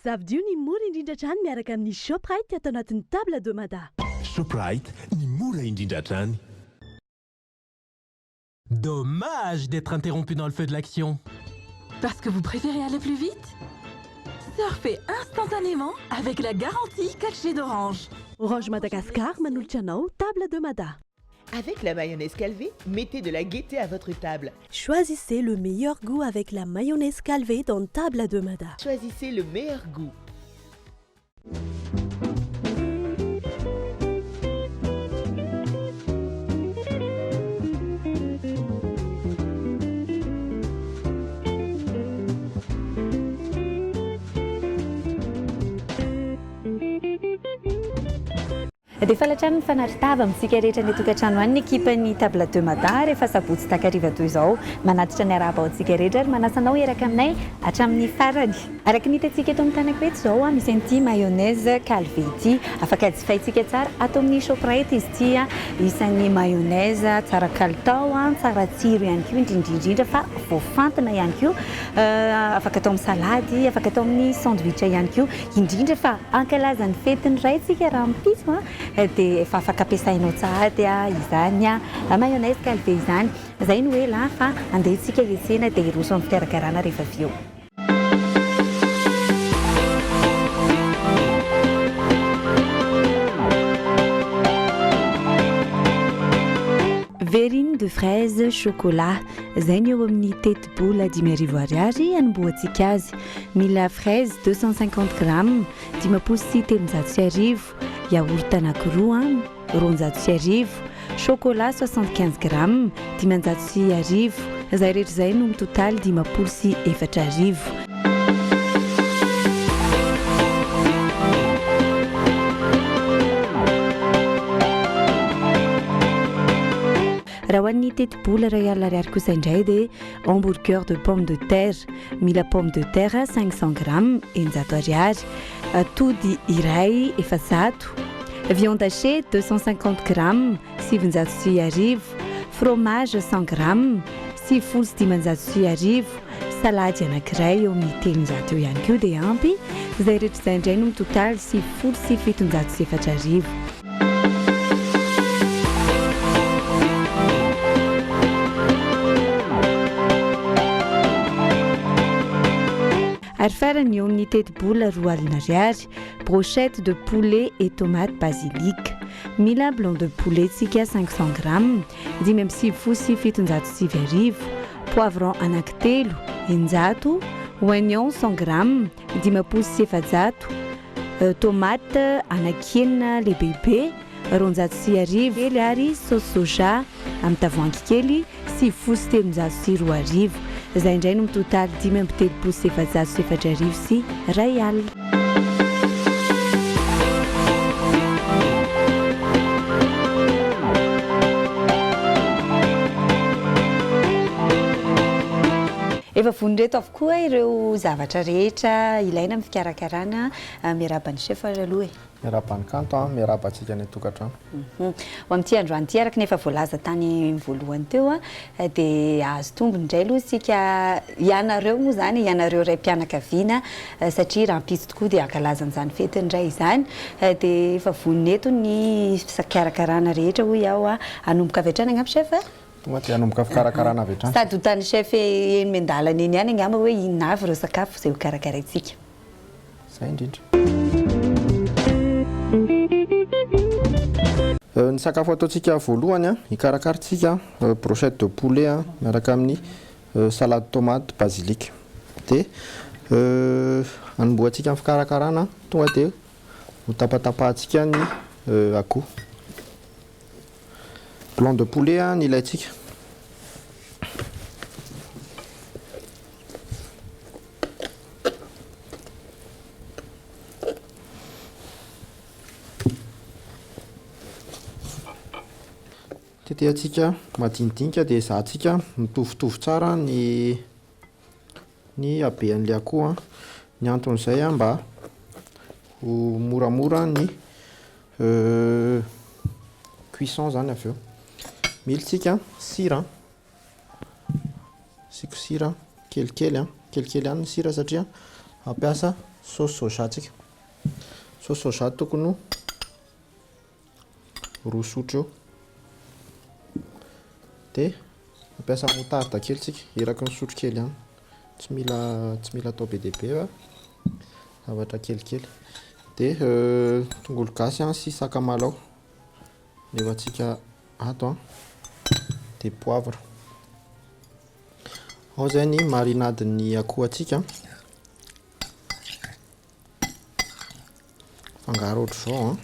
Zavdio ny mora indrindra hatrany miaraka amin'ny Shoprite atao anatin'ny table de Mada. Shoprite, ny mora indrindra hatrany. Dommage d'être interrompu dans le feu de l'action. Parce que vous préférez aller plus vite? Surfez instantanément avec la garantie 4G d'Orange. Orange Madagascar manolotra anao table de Mada. Avec la mayonnaise Calvé, mettez de la gaieté à votre table. Choisissez le meilleur goût avec la mayonnaise Calvé dans table de Mada. Choisissez le meilleur goût. Dia falatrany ny fanaritava amintsika rehetra ny tokantrano any ny ekipan'ny table de Mada rehefa sabotsy takariva toy izao manatitra ny arahaba-otsika rehetra ary manasanao eraka aminay hatramin'ny farany. Araka ny hitantsika eto amin'ny tanakety izao misy an'ity mayonnaise Calvé ity afaka jifaintsika tsara atao amin'ny Shoprite izy ity isan'ny mayonnaise tsara kalitao tsara tsiro ihany koa indrindra fa voafantina ihany koa afaka atao amin'ny salady afaka atao amin'ny sandwich ihany koa indrindra fa ankalazan'ny fetiny iray tsika raha mipiso dia efa afaka ampiasainao tsady izany mayonnaise Calvé izany izay no hoe lafa andehantsika hiasena dia hiroso amin'ny fikarakarana rehefa avy eo. Verrine de fraise chocolat izay ny eo amin'ny teti-bola 10,000 ariary anomboantsika azy. Mila fraise 250 grammes 13,50, yaourt anankiroa 250, chocolat 75 grammes 950, izay rehetra izay no total 24,40. Raha hoan'ny teti-bola iray alina ariary kosa indray dia hamburger de pomme de terre, mila pomme de terre 500 grammes 100 ariary, atody iray 100, viande hachée 250 grammes 710, fromage 100 grammes 7,510, salady anankiray eo amin'ny 300 eo ihany koa dia ampy, izay rehetra izay indray no total 7,770. Ary farany eo amin'ny teti-bola 2 alina ariary, brochette de poulet et tomate basilic. Mila blanc de poulet tsika 500 grammes 5,770, poivron anankitelo 100, oignon 100 grammes 9,700, tomate anankenina lehibe 210 ary sauce soja amin'ny tavoahangy kely 7,320. Izay indray no total 5,770 sy iray alina. Efa vonondreto avokoa ireo zavatra rehetra ilaina amin'ny fikarakarana miaraban'ny chef aloha miaraban'ny kanto miarabantsika ny tokantrano. Ho amin'ity androany ity araka nefa voalaza tany voalohany teo dia azo tombony indray aloha sika ianareo moa izany ianareo iray mpianakaviana satria raha mpizy tokoa dia ankalazan'izany fetiny iray izany dia efa vononeto ny fikarakarana rehetra hoy aho hanomboka avy hatrany angamba chef tonga dia hanomboka fikarakarana avy hatrany sady hotan'ny chef eny mendalana eny ihany angamba hoe inona avy ireo sakafo izay ho karakaraintsika izay indrindra. Ny sakafo ataontsika voalohany hikarakaratsika brochette de poulet miaraka amin'ny salade tomate basilic dia hanomboantsika amin'ny fikarakarana tonga dia ho tapatapahantsika ny akoho. Blanc de poulet ny ilayntsika, tetehantsika madinidinika dia ezahantsika mitovitovy tsara ny habean'ilay akoho ny anton'izay mba ho moramora ny cuisson zany avy eo. Militsika sira, sira kelikely kelikely ihany ny sira satria ampiasa saosy soja tsika. Saosy soja tokony ho 2 sotro eo. Dia mampiasa moutarde kely tsika, eraky ny sotro kely ihany. Tsy mila atao be dia be fa zavatra kelikely. Dia tongolo gasy sy sakamalaho rehefa tsika ato. Dia poivre. Ao zay ny marinadin'ny akoho antsika. Fangaro ohatr'izao.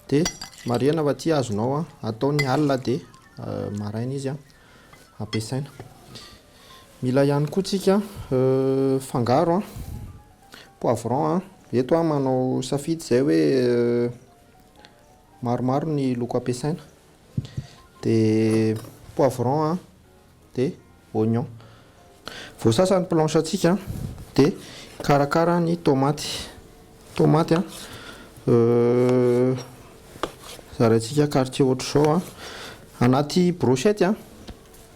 Dia marihana fa ty azonao atao ny alina dia maraina izy ampiasaina. Mila ihany koa tsika fangaro poivron. Eto manao safidy zay hoe maromaro ny loko ampiasaina. Dia poivron dia oignon. Voasasa ny planche antsika dia karakara ny tomaty. Tomaty zaraintsika quartier ohatr'izao anaty brochette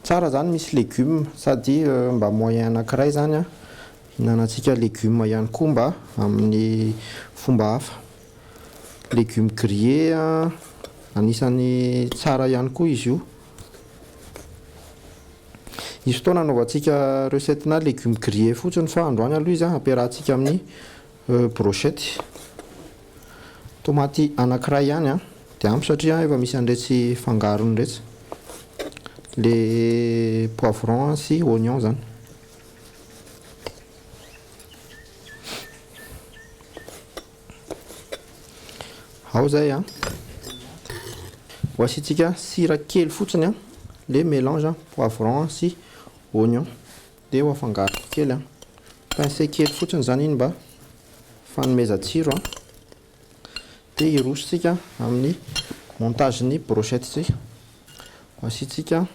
tsara zany misy légumes sady mba moyen anankiray zany hinanantsika légumes ihany koa mba amin'ny fomba hafa. Légumes grillés anisany tsara ihany koa izy io. Izy fotoana anaovantsika recette na légumes grillés fotsiny fa androany aloha izy ampiarahantsika amin'ny brochette. Tomaty anankiray ihany dia ampy satria efa misy andretsy fangarony rehetra. Le poivron sy oignon zany. Ao zay ho asiantsika sira kely fotsiny le mélange poivron sy oignon dia ho afangaro kely pincé kely fotsiny zany iny mba fanomeza-tsiro. Dia irositsika amin'ny montage ny brochette tsika. Asiantsika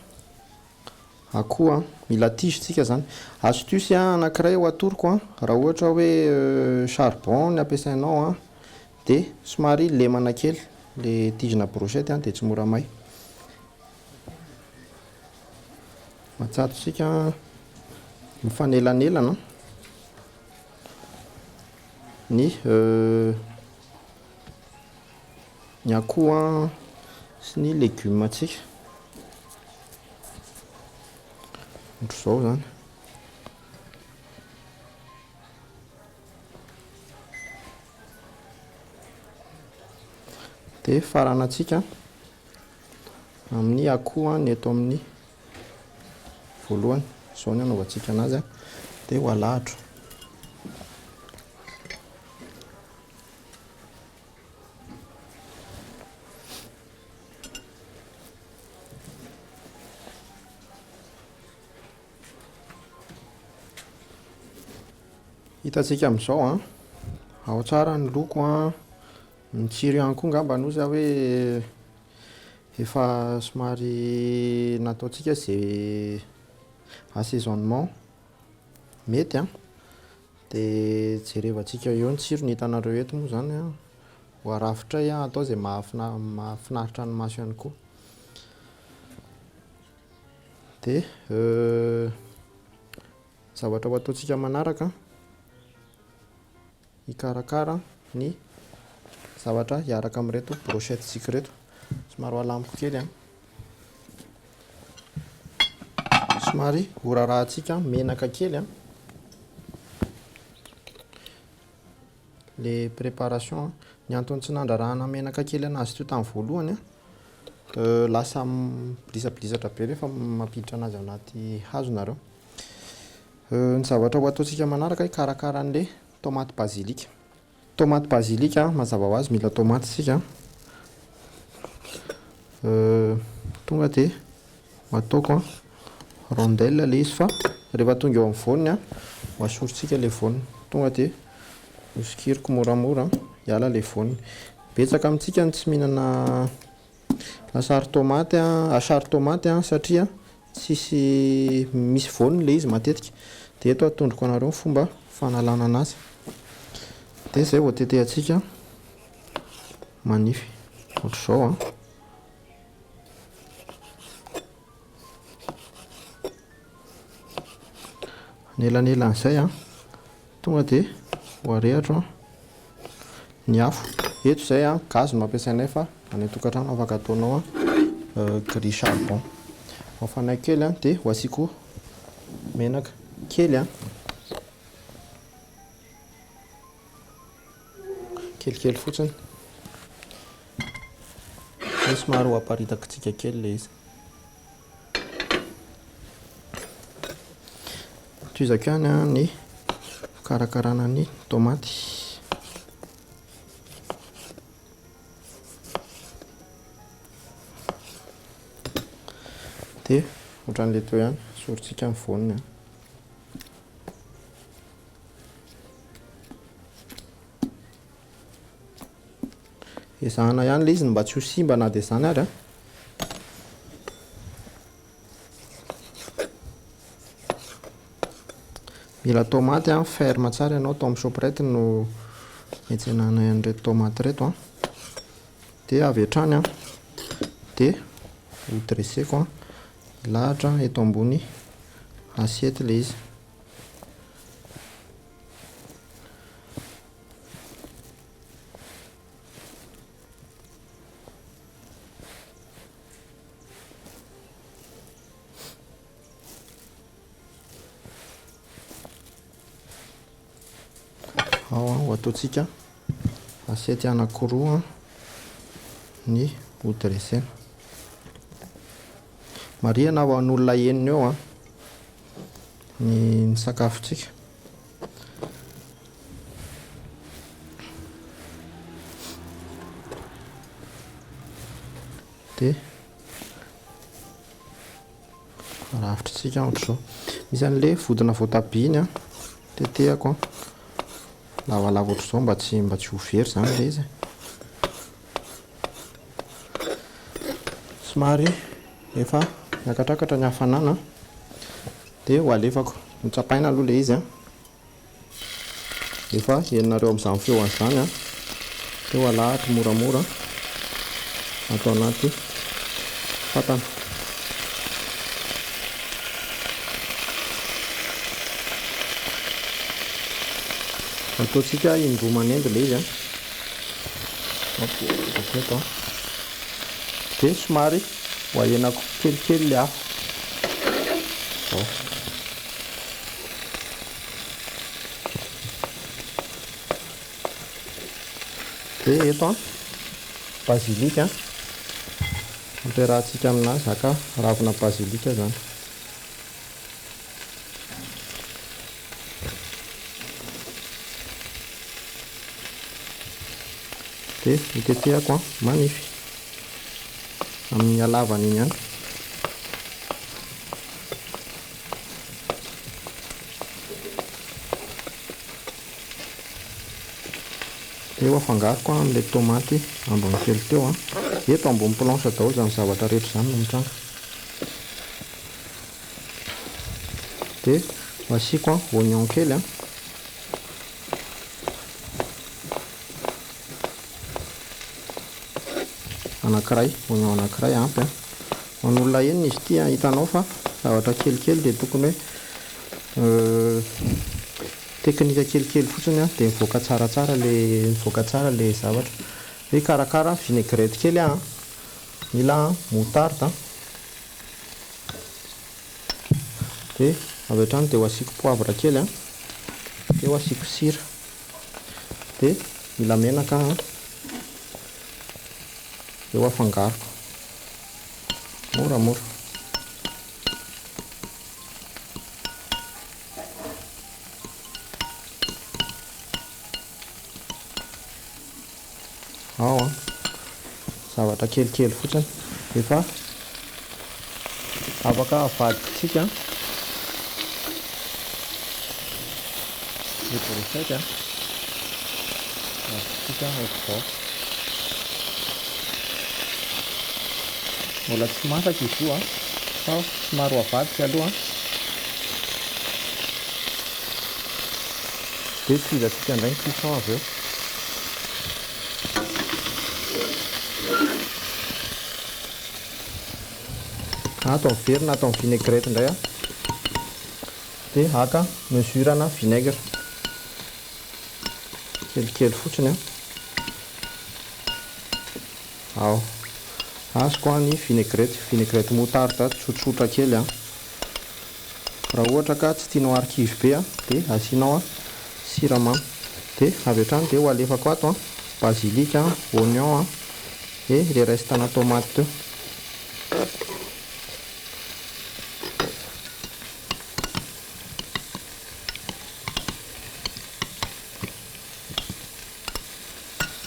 akoho mila tigetsika zany. Astuce anankiray ho atoroko raha ohatra hoe charbon ny ampiasainao dia somary lemana kely le tigena brochette dia tsy mora may. Matsatosika mifanelanelana ny akoho sy ny légumes atsika. Ohatr'izao zany. Dia faranantsika amin'ny akoho ny eto amin'ny voalohany. Izao ny anaovantsika anazy dia ho alahatra. Hitantsika amin'izao ao tsara ny loko ny tsiro ihany koa ngamba no za hoe efa somary nataontsika izay assaisonnement mety dia jerevantsika eo ny tsiro ny hitanareo eto moa zany ho arafitray atao izay mahafinaritra ny maso ihany koa. Dia zavatra ho ataontsika manaraka hikarakara ny zavatra hiaraka amin'ireto brochette tsika reto. Somary alamiko kely somary horarahantsika menaka kely le préparation. Ny antony tsy nandrarahana menaka kely anazy teo tamin'ny voalohany lasa bilisabilisatra be rehefa mampiditra anazy anaty hazo nareo. Ny zavatra ho ataontsika manaraka hikarakara an'le tomate basilic. Tomate basilic mazava ho azy mila tomate sika. Tonga dia ataoko rondelle le izy fa rehefa tonga eo amin'ny voany ho asorintsika le voany. Tonga dia hosikiriko moramora hiala le voany. Betsaka amintsika tsy mihinana lasary tomate asary tomate satria tsisy misy voany le izy matetika. Dia eto atondriko anareo ny fomba fanalana anazy. Dia izay hoatetehantsika manify ohatr'izao nelan'izay tonga dia voarehatra ny afo. Eto izay a gazy no ampiasainay fa any tokantrano afaka ataonao grille charbon. Mafanay kely a dia ho asiako menaka kely a kelikely fotsiny. Dia somary ho aparitakitsika kely ilay izy. Toizako ihany a ny fikarakarana ny tomaty. Dia ohatran'ilay teo ihany sorintsika amin'ny voaniny. Ezahana ihany ilay izy mba tsy ho simba na dia izany ary a. Mila tomaty a ferme tsara ianao atao amin'ny choprette no hitsenanay an'ireto tomaty reto a. Dia avy hatrany a dia hodresseko a lahatra eto ambony assiette ilay izy. Ao a ho ataontsika assiette anankiroa ny hodressena. Marihana ho an'olona enina eo a ny sakafontsika. Dia rafitrisika ohatr'izao. Misy an'ilay vodina voatabia iny a tetehako a lavalava ohatr'izao mba tsy ho very izany ilay izy. Somary efa miakatrakatra ny hafanana dia ho alefako. Notsapaina aloha ilay izy a. Efa henonareo amin'izany feoan'izany a dia ho alahatra moramora atao anaty fatana. Ataontsika indroa manendy ilay izy a. Eto a. Dia somary ho ahenako kelikely ilay afo. Zao. Dia eto a basilika ampiarahantsika aminazy aka ravina basilika izany. Dia hitetehako a manify amin'ny halavany iny ihany. Dia ho afangaroko amin'ilay tomaty ambony kely teo a. Eto ambony planche daholo izany zavatra rehetra izany no mitranga. Dia ho asiako oignon kely a. Anankiray, oignon anankiray ampy a. Ho an'olona enina izy ity a, hitanao fa zavatra kelikely dia tokony hoe teknika kelikely fotsiny a dia mivoaka tsaratsara ilay zavatra. Hoe karakara vinaigrette kely a, mila moutarde. Dia avy hatrany dia ho asiako poivre kely a. Dia ho asiako sira. Dia mila menaka a. Dia ho afangaroko moramora. Ao a zavatra kelikely fotsiny efa afaka avadikitsika ny brochette a. Avadikitsika ohatr'izao. Mbola tsy masaka izy io a fa somary ho avadika aloha. Dia tohizantsika indray ny cuisson avy eo. Atao very na atao vinaigrette indray a. Dia haka mesure-na vinaigre. kelikely fotsiny ao azo koa ny vinaigrette moutarde tsotsotra kely raha ohatra ka tsy tianao arkivy be dia asianao siramamy dia avy hatrany dia ho alefako ato basilika oignon dia ilay restana tomate teo.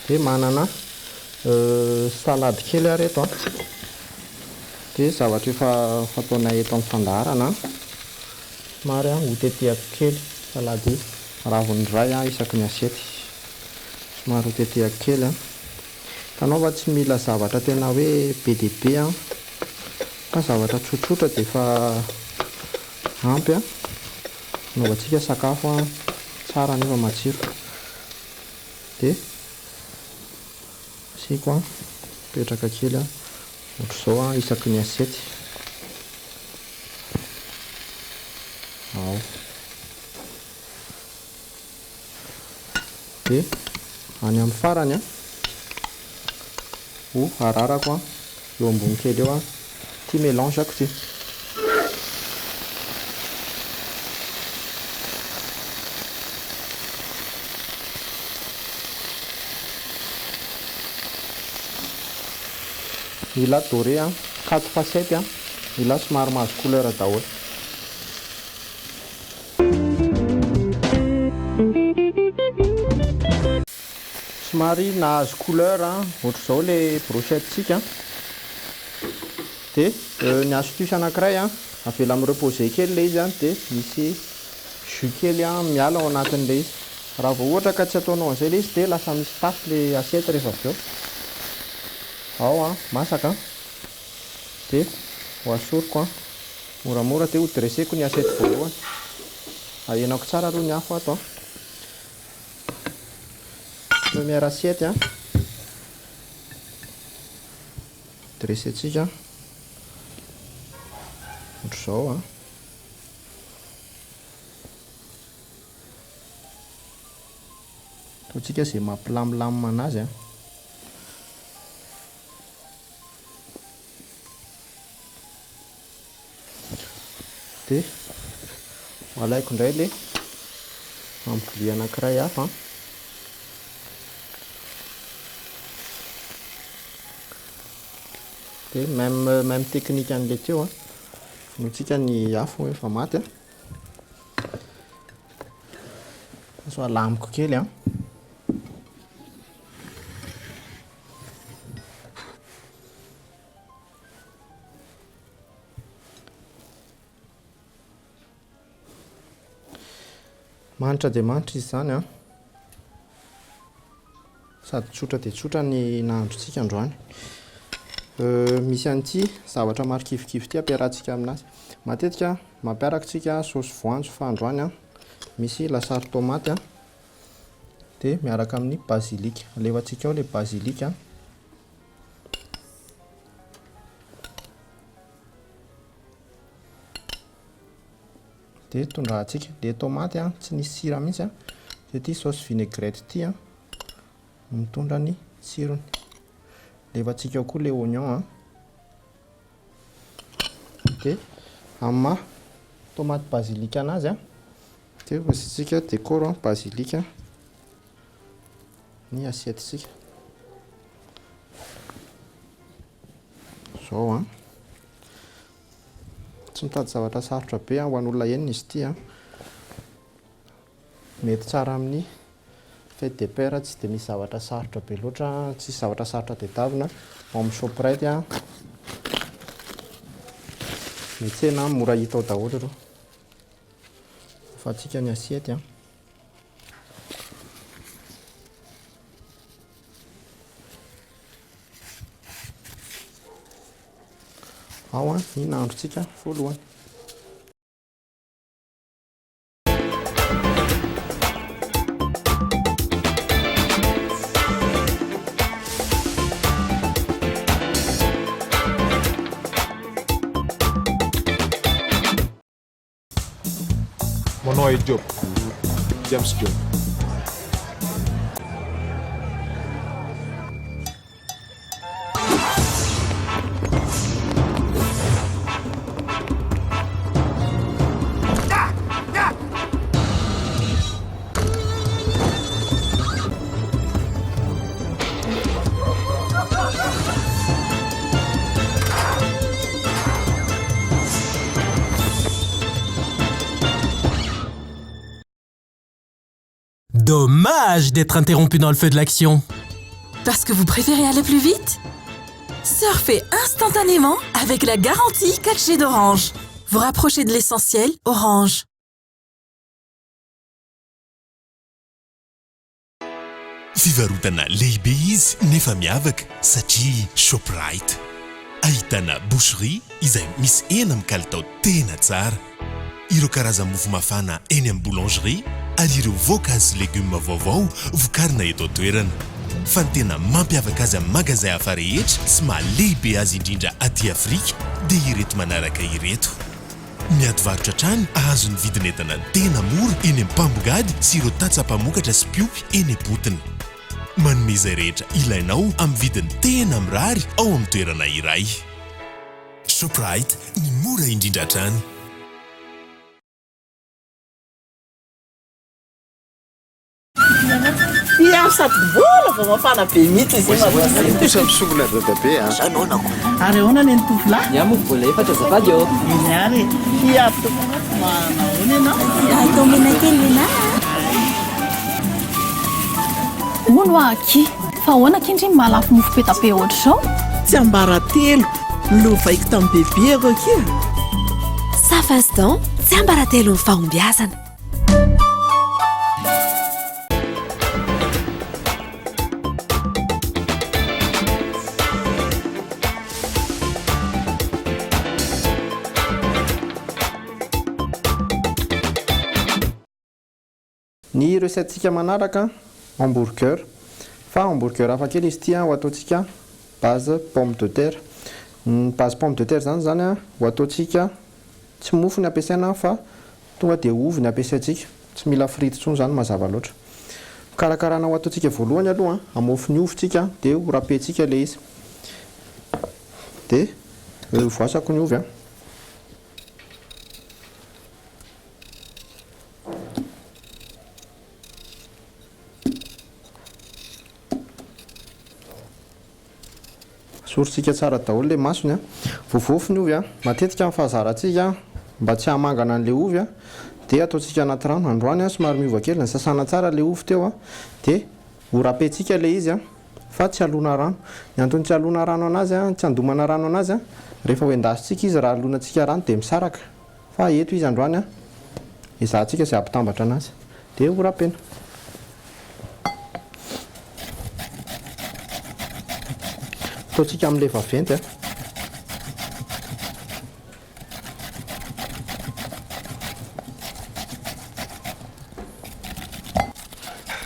Dia manana salady kely areto dia zavatra efa fataonay eto amin'ny fandaharana somary hotetehako kely salady raviny iray isaky ny asiety somary hotetehako kely tanao fa tsy mila zavatra tena hoe be dia be fa zavatra tsotsotra dia efa ampy naovantsika sakafo tsara nefa matsiro. Dia asiko petraka kely ohatr'izao isaky ny asiety ao. Dia any amin'ny farany ho ararako eo ambony kely eo ty mélange ako ty. Mila doré 4 facettes mila somary mahazo couleur daholo. Somary nahazo couleur ohatr'izao ilay brochette-tsika dia ny astuce anankiray avela amin'ny reposer kely ilay izy dia misy jus kely miala ao anatin'ilay izy. Raha vao ohatra ka tsy ataonao an'izay ilay izy dia lasa misy tasy ilay assiette rehefa avy eo. Ao masaka dia ho asoriko moramora dia ho dresseko ny assiette voalohany. Ahenako tsara aloha ny afo ato première assiette dressetsika ohatr'izao ataontsika izay mampilamilamy anazy dia alaiko indray ilay ampoly anankiray hafa dia même technique an'ilay teo notsika ny afo efa maty so alamiko kely manitra dia manitra izy izany sady tsotra dia tsotra ny nahandrontsika androany. Misy an'ity zavatra marikivikivy ty ampiarahantsika aminazy. Matetika mampiaraka tsika saosy voanjo fa androany misy lasary tomate dia miaraka amin'ny basilika. Alefantsika ao ilay basilika dia tondrahantsika ilay tomate tsy nisy sira mihitsy dia ty saosy vinaigrette ty mitondra ny tsirony. Alefantsika ao koa ilay oignon dia amin'ny tomate basilika anazy dia asiantsika décor basilika ny assiette-tsika izao tsy mitady zavatra sarotra be ho an'olona enina izy ity mety tsara amin'ny fête des pères tsy dia misy zavatra sarotra be loatra tsisy zavatra sarotra tadiavina ao amin'ny shoprite mitsena mora hita ao daholo ireo afatsika ny assiette ao ny nahandrontsika voalohany. Mon nom est Diop, James Diop. Dommage d'être interrompu dans le feu de l'action. Parce que vous préférez aller plus vite? Surfez instantanément avec la garantie 4G d'Orange. Vous rapprochez de l'essentiel, Orange. Fivarotana lehibe izy nefa miavaka satria Shoprite. Ahitana boucherie izay misy hena amin'ny kalitao tena tsara. Ireo karazana mofo mafana eny amin'ny boulangerie ary ireo voankazo sy légumes vaovao vokarina eto an-toerana. Fa ny tena mampiavaka azy amin'ny magazay hafa rehetra sy mahalehibe azy indrindra aty Afrika dia ireto manaraka ireto. Miady varotra trany azo ny vidin'entana tena mora eny amin'ny mpambogady sy ireo tatsam-pamokatra sy piopy eny am-potony. Manome izay rehetra ilainao amin'ny vidiny tena mirary ao amin'ny toerana iray. Shoprite, ny mora indrindra hatrany. Sady vola vao mafana be mihitsy izy Kosa misongona dadabe zanonako. Ary ahoana ny tovolahy? Ny amoko vola efatra azafady eo. Ary hiavy manao ianao? Atao mena kely lenahy. Hono aky, fa ahoana kindry malafo mofo petape ohatra izao? Tsy ambara telo, lovaiko tamin'ny bebe akia. Safasdan, tsy ambaratelo ny fahombiazana. Ny recettsika manaraka hamburger. Fa hamburger hafa kely izy tia ho ataontsika base pomme de terre. Ny base pomme de terre zany ho ataontsika tsy mofo ny ampiasaina fa tonga dia ovy ny ampiasaintsika. Tsy mila frity intsony zany mazava loatra. Karakarana ho ataontsika voalohany aloha amofo ny ovitsika dia ho rapentsika ilay izy. Dia voasako ny ovy Sorsika tsara daholo le masony voavofy ny ovy matetika amin'ny fahazarantsika mba tsy hamangana an'ilay ovy dia ataontsika anaty rano androany somary miova kely ny sasana tsara le ovy teo dia ho rapentsika ilay izy fa tsy alona rano. Ny antony tsy alona rano anazy tsy andomana rano anazy rehefa hoendasitsika izy raha alonantsika rano dia misaraka. Fa eto izy androany izahantsika izay ampitambatra anazy dia ho rapena. Ataontsika amin'ilay vaventy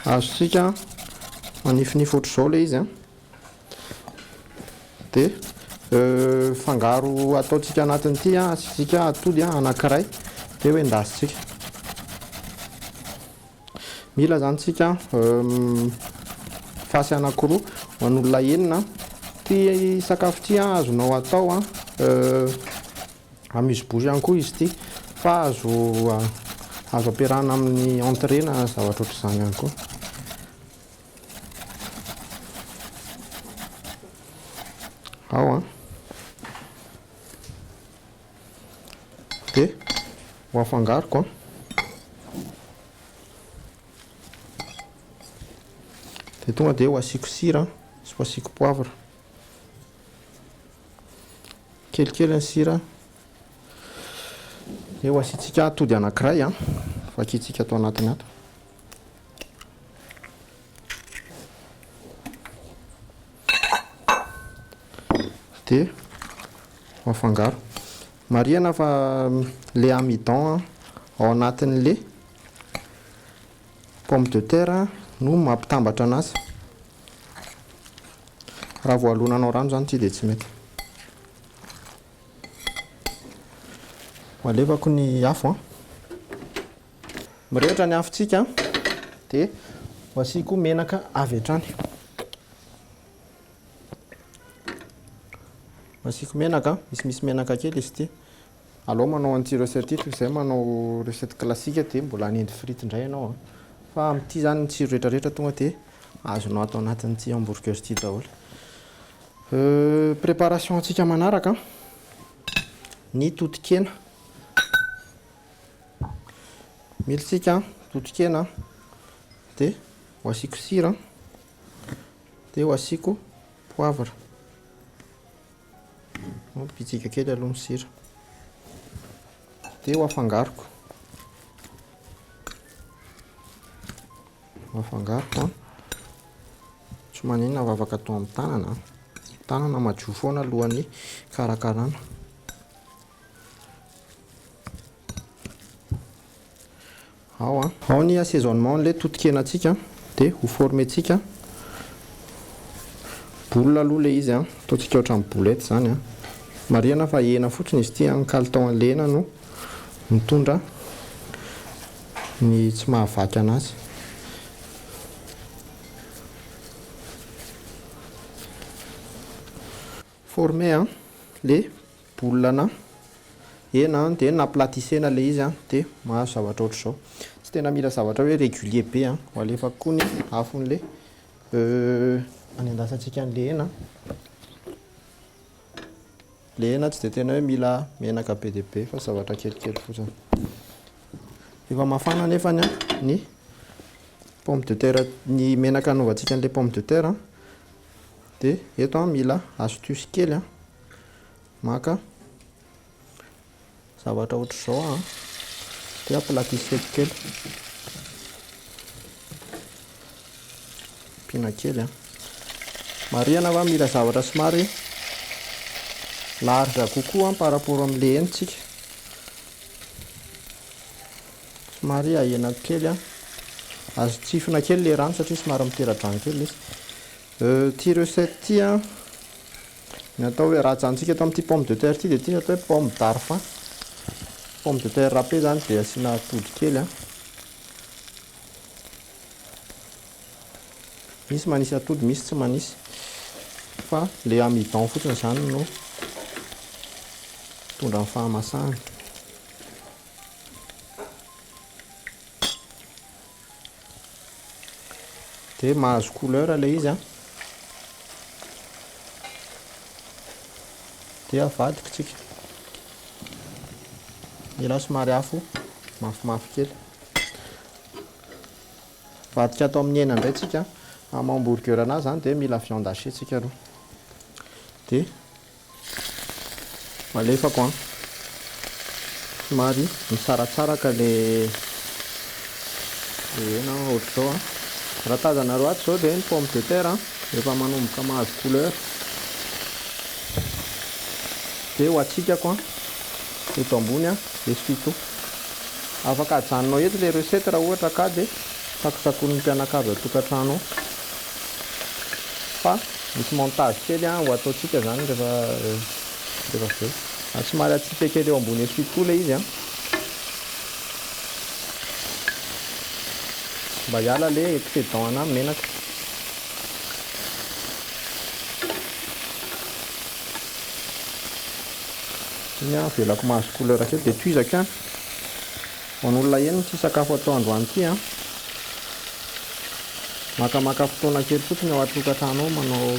azontsika manifinify ohatr'izao ilay izy dia fangaro ataontsika anatin'ity asitsika atody anankiray dia hoendasitsika. Mila zany tsika fasy anankiroa ho an'olona enina. Ty sakafo ty azonao atao amuse-bouche ihany koa izy ty fa azo ampiarahana amin'ny entrée na zavatra ohatr'izany ihany koa. Ao dia ho afangaroko dia tonga dia ho asiko sira sy ho asiko poivre. Kelikely ny sira dia ho asitsika atody anankiray fakitsika atao anatiny ato. Dia ho afangaro marihana fa le amidon ao anatin'le pomme de terre no mampitambatra anazy. Raha vao alonanao rano zany ty dia tsy mety. Alevako ny afo mirehitra ny afotsika dia ho asiko menaka avy hatrany. Asiko menaka misy menaka kely izy ty. Alao manao an'ity recette ity izay manao recette classique dia mbola hanendy frity indray ianao fa amin'ity zany ny tsiro rehetrarehetra tonga dia azonao atao anatin'ity hamburger ity daholo. Préparation antsika manaraka ny totokena. Mila tsika totokena dia ho asiako sira dia ho asiako poivre bitsika kely aloha ny sira dia ho afangaroko tsy maninona avavaka atao amin'ny tanana madio foana alohan'ny karakarana. Ao ny assaisonnement n'ilay totokena-tsika dia ho formentsika boule aloha ilay izy ataontsika ohatran'ny boulette zany marihana fa hena fotsiny izy ity ny kalitao an'ilay hena no mitondra ny tsy mahavaky anazy. Former le boule-na hena dia naplatissena ilay izy dia mahazo zavatra ohatr'izao. Tsy tena mila zavatra hoe régulier be ho alefako koa ny afon'ilay anendasantsika an'ilay hena. Ilay hena tsy dia tena hoe mila menaka be dia be fa zavatra kelikely fotsiny. Efa mafana nefany ny pomme de terre, ny menaka anaovantsika an'ilay pomme de terre dia eto mila astuce kely maka zavatra ohatr'izao dia aplatisseko kely pina kely marihana fa mila zavatra somary large kokoa par rapport amin'ilay henitsika somary ahena kely azo tsifina kely ilay rano satria somary mitera-drano kely izy. Ty recette ty ny atao hoe rajantsika eto amin'ity pomme de terre ty dia ity atao hoe pomme d'arfan, pomme de terre râpé zany dia asiana atody kely misy manisy atody misy tsy manisy fa le amidon fotsiny zany no tondra amin'ny fahamasahana. Dia mahazo couleur ilay izy dia avadika tsika mila somary afo mafimafy kely vadika atao amin'ny hena indray tsika amin'ny hamburger anazy zany dia mila viande hachée tsika aloha dia malefako somary misaratsaraka le hena ohatr'izao raha tazanareo ato izao dia ny pomme de terre efa manomboka mahazo couleur dia ho atsikako eto ambony essuie-tout. Afaka ajanonao eto ilay recette raha ohatra ka dia tsakotsakony mpianakavy atokantrano fa misy montage kely ho ataontsika zany rehefa avy eo somary atsika kely eo ambony essuie-tout ilay izy mba hiala ilay excédent ana menaka. Iny velako mahazo couleur kely dia toizaka ho an'olona eny tsy sakafo atao androany ity makamaka fotoana kely fotsiny ao atokantrano ao manao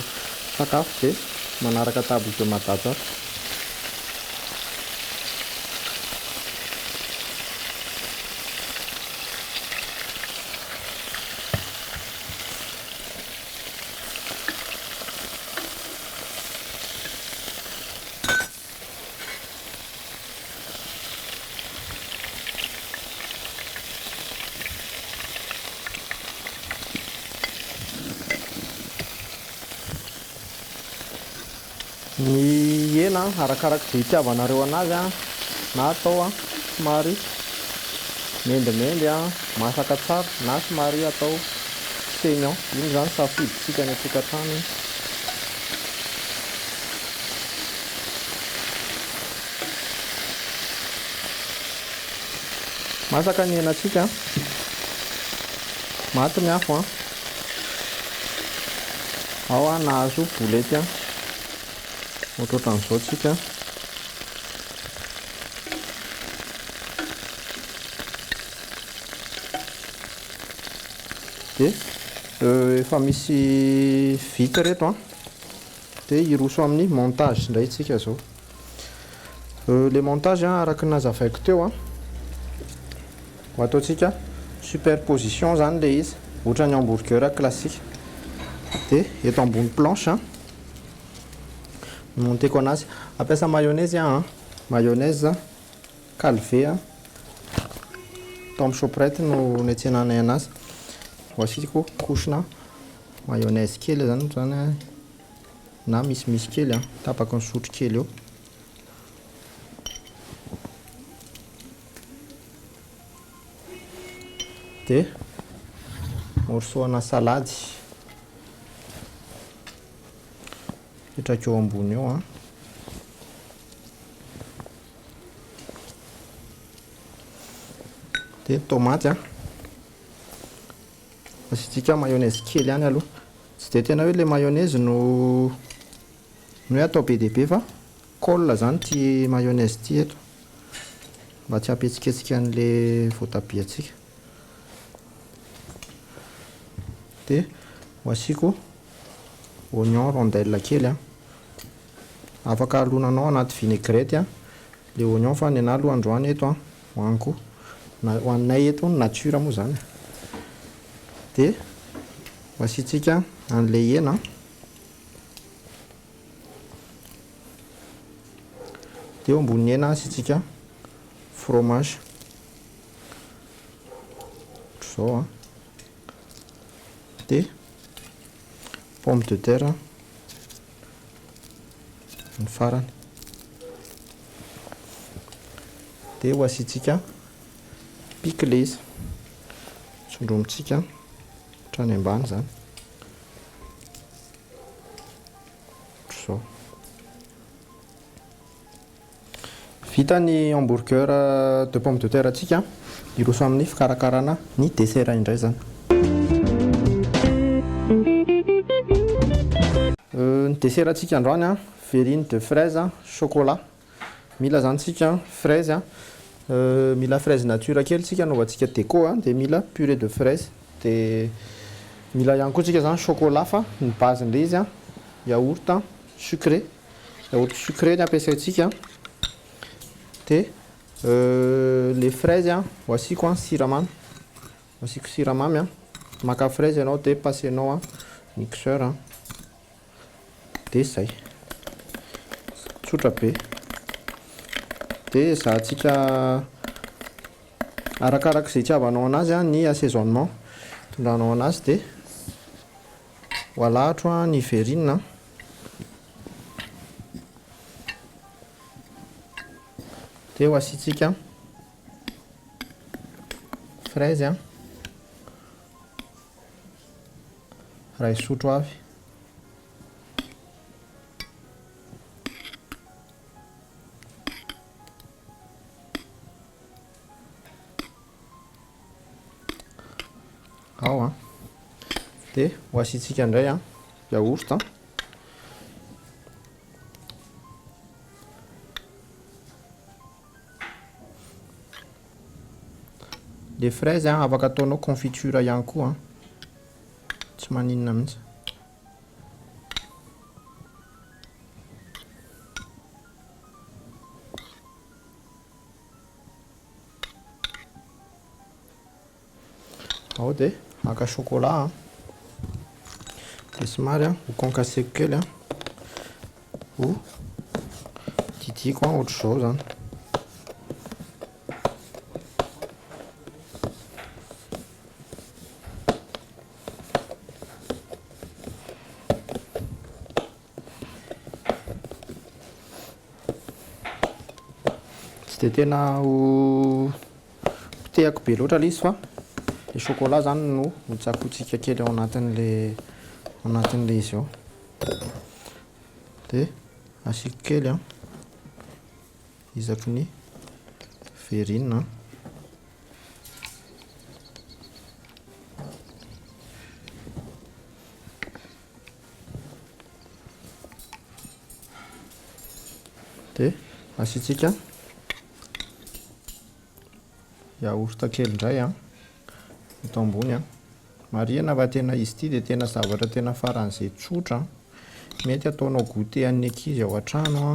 sakafo dia manaraka table de madajaka. Ny hena arakaraka izay hitiavanareo anazy na atao somary mendimendy masaka tsara na somary atao saignant, iny zany safiditsika ny atokantrano iny. Masaka ny henatsika maty ny afo ao nahazo boulette ohatrohatran'izao tsika dia efa misy vita reto dia iroso amin'ny montage indray tsika zao. Le montage araka ny nazavaiko teo ho ataontsika superposition zany le izy ohatra ny hamburger classique. Dia eto ambony planche no monteko anazy. Ampiasa mayonnaise mayonnaise calvé tao amin'ny shoprite no netsenanay anazy. Voasiko kousina mayonnaise kely zany na misy kely tapaka ny sotro kely eo. Dia morceau ana salady petraka eo ambony eo dia tomate asitsika mayonnaise kely ihany aloha. Tsy dia tena hoe le mayonnaise no hoe atao be dia be fa colle zany ty mayonnaise ty eto mba tsy hampetsiketsika an'le voatabia antsika. Dia hoasiko oignon rondelle kely afaka alonanao anaty vinaigrette le oignon fa ny anahy aloha androany eto hoaniko hoaninay eto nature moa zany. Dia hoasitsika an'le hena dia ambony hena asitsika fromage zao dia pomme de terre ny farany. Dia hoasitsika pickles tsondromitsika hatrany ambany zany zao. Vita ny hamburger de pomme de terre atsika, iroso amin'ny fikarakarana ny dessert indray zany. Ny dessert atsika androany verrine de fraise chocolat. Mila zany tsika fraise mila fraise nature kely tsika anaovantsika déco dia mila purée de fraise. Dia mila ihany koa tsika zany chocolat fa ny base ndray izy yaourt sucré. Yaourt sucré ny ampiasaitsika. Dia les fraises hoasiko siramamy. Hoasiko siramamy maka fraise ianao dia passenao mixeur dia zay tsotra be. Dia zahantsika arakaraka izay itiavanao anazy ny assaisonnement tondranao anazy. Dia hoalahatra ny verrine dia hoasitsika fraise ray sotro avy. Ao dia hoasitsika indray yaourt le fraise afaka ataonao confiture ihany koa tsy maninona mihitsy. Ao dia aka chocolat dia somary ho concassé kely ho didiko ohatr'izao zany. Tsy dia tena ho potehako be loatra le izy fa le chocolat zany no tsakotsika kely ao anatin'le izy ao. Dia asiko kely isaky ny verrine dia asitsika yaourt kely indray eto ambony marihana fa tena izy ity dia tena zavatra tena faran'izay tsotra mety ataonao goûter an'ny ankizy ao an-trano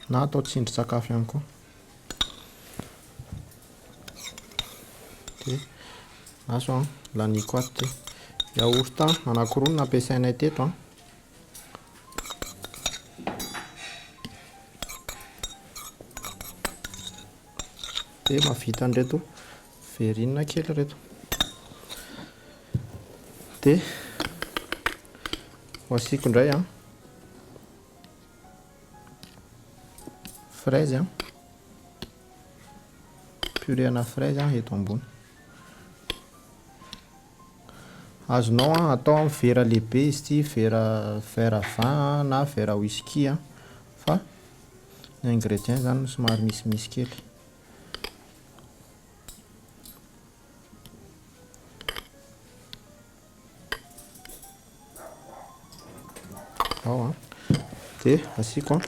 na atao tsindrin-tsakafo ihany koa. dia aso laniko ato dia yaorta anankiroa no nampiasainay teto dia mahavita an'ireto verina kely reto dia ho asiako indray fraise purée-na fraise eto ambony azonao atao amin'ny vera lehibe izy ity vera vin na vera whisky fa ny ingrédients zany somary misimisy kely ao dia asiako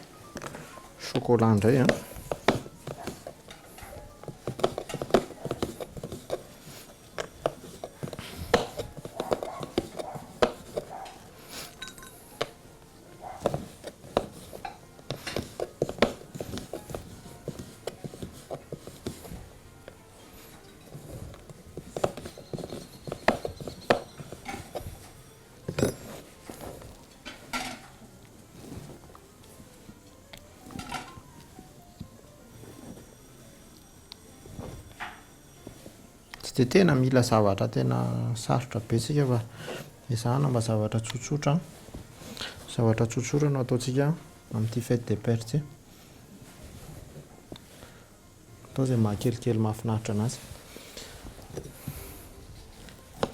chocolat indray dia tena mila zavatra tena sarotra betsika fa ezahana mba zavatra tsotsotra no ataontsika amin'ity fête des pères ty atao izay mahakelikely mahafinaritra anazy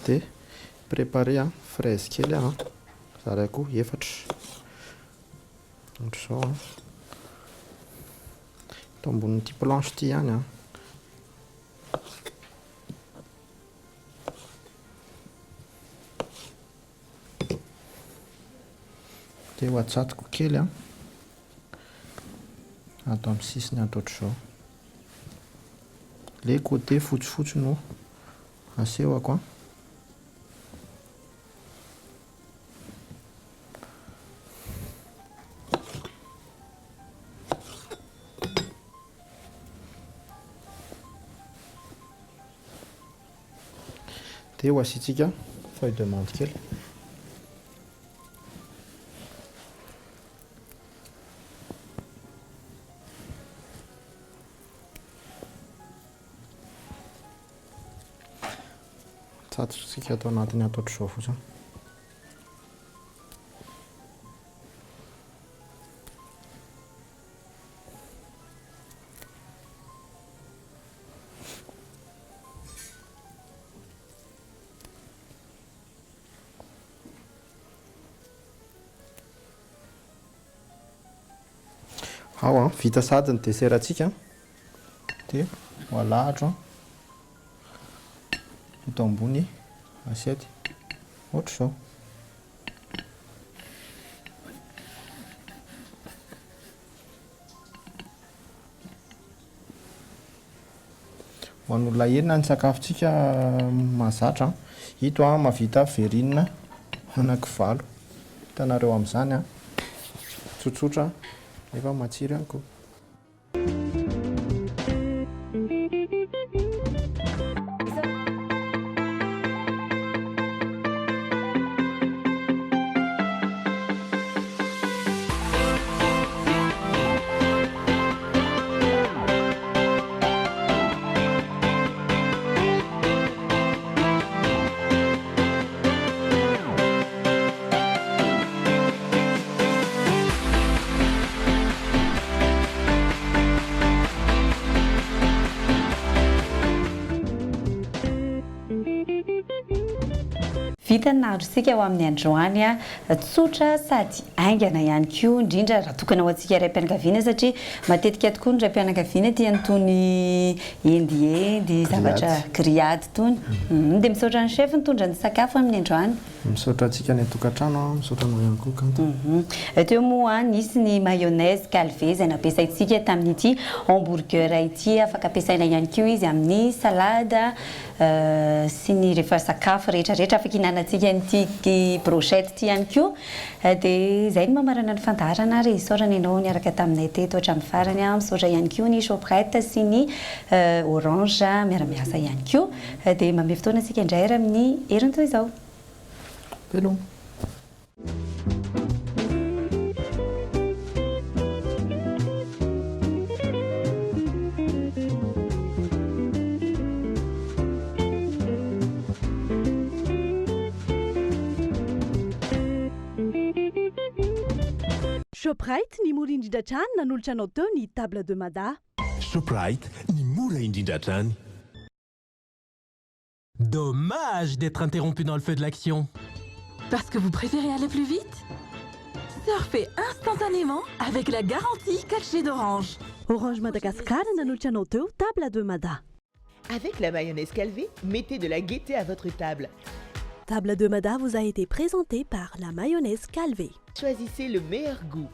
dia préparé fraise kely zaraiko efatra ohatr'izao atao ambonin'ity planche ity ihany dia ho atsatoko kely atao amin'ny sisiny ataotr'izao le côté fotsifotsy no asehoko dia ho asiantsika feuille de menthe kely tsika atao anatiny ataotr'izao fotsiny ao vita sady ny deseratsika dia ho alahatra eto ambony asiety ohatr'izao ho an'olona enina ny sakafontsika mahazatra ito mahavita verina anankivalo hitanareo amin'izany tsotsotra nefa matsiro ihany koa vita ny nahandrosika ao amin'ny androany tsotra sady aingana ihany koa indrindra raha tokana ho antsika iray mpianakaviana satria matetika tokoa ny ray mpianakaviana tia nytony endiendy zavatra grillade tony dia misaotra ny chef nitondra ny sakafo amin'ny androany misaotra antsika ny atokantrano a misaotra anao ihany koa kanto. Teo moa nisy ny mayonnaise calvé izay nampiasaintsika tamin'ity hamburger ity, afaka ampiasaina ihany koa izy amin'ny salade sy ny rehefa sakafo rehetrarehetra afaka ihinanantsika n'ity brochette ity ihany koa dia izay no mamarana ny fandarana ary isaorana ianao niaraka taminay teto hatramin'ny farany misaotra ihany koa ny choprette sy ny orange miaramiasa ihany koa dia manome fotoana antsika indray ary amin'ny heriny toy izao. Pelon. Shoprite ny mora indrindra trany nanolotra anao teo ny table de mada. Shoprite ny mora indrindra trany. Dommage d'être interrompu dans le feu de l'action. Parce que vous préférez aller plus vite? Surfez instantanément avec la garantie 4G d'Orange. Orange Madagascar nanolotra anao teo table de mada. Avec la mayonnaise Calvé, mettez de la gaieté à votre table. Table de mada vous a été présentée par la mayonnaise Calvé. Choisissez le meilleur goût.